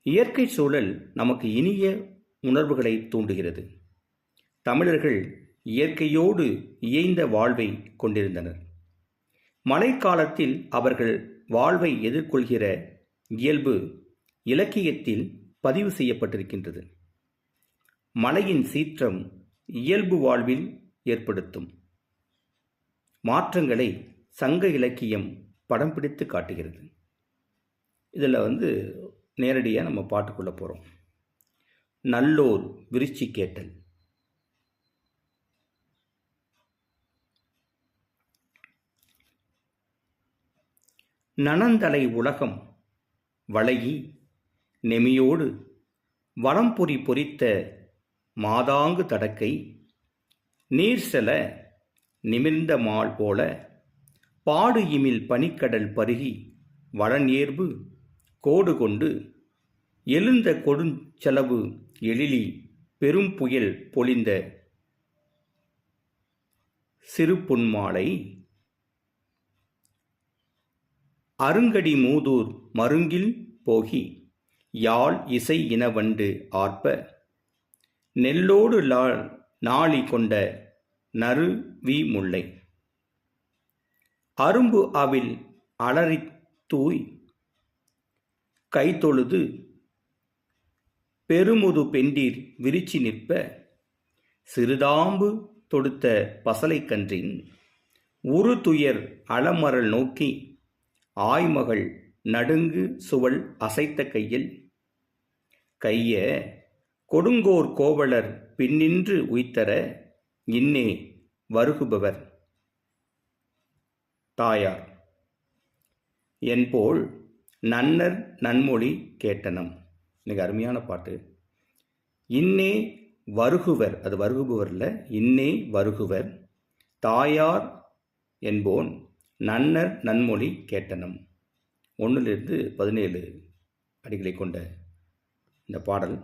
இயற்கை சூழல் நமக்கு இனிய உணர்வுகளை தூண்டுகிறது. தமிழர்கள் இயற்கையோடு இயைந்த வாழ்வை கொண்டிருந்தனர். மழைக்காலத்தில் அவர்கள் வாழ்வை எதிர்கொள்கிற இயல்பு இலக்கியத்தில் பதிவு செய்யப்பட்டிருக்கின்றது. மழையின் சீற்றம் இயல்பு வாழ்வில் ஏற்படுத்தும் மாற்றங்களை சங்க இலக்கியம் படம் பிடித்து காட்டுகிறது. இதில் நேரடியாக நம்ம பாட்டுக்குள்ளே போகிறோம். நல்லோர் விருச்சி கேட்டல். நனந்தலை உலகம் வளையி நெமியோடு வளம்பொறி பொறித்த மாதாங்கு தடக்கை நீர் செல நிமிர்ந்த மால் போல பாடு இமில் பனிக்கடல் பருகி வளநேர்வு கோடு கொண்டு எழுந்த கொடுஞ்செலவு எழிலி பெரும் புயல் பொழிந்த சிறு பொன்மாலை அருங்கடி மூதூர் மருங்கில் போகி யாழ் இசை இனவண்டு ஆர்ப்ப நெல்லோடு நாளி கொண்ட நறுவி முல்லை அரும்பு அவில் அலறி தூய் கைதொழுது பெருமுது பெண்டீர் விரிச்சி நிற்ப சிறுதாம்பு தொடுத்த பசலைக்கன்றின் உரு துயர் அலமரல் நோக்கி ஆய்மகள் நடுங்கு சுவல் அசைத்த கையில் கைய கொடுங்கோர் கோவலர் பின்னின்று உய்த்தர இன்னே வருகுபவர் தாயார் என்போல் நன்னர் நன்மொழி கேட்டனம். மிக அருமையான பாட்டு. இன்னே வருகுவர், அது வருகுபவர்ல, இன்னே வருகுவர் தாயார் என்போன் நன்னர் நன்மொழி கேட்டனம். 1 to 17 அடிகளை கொண்ட இந்த பாடல்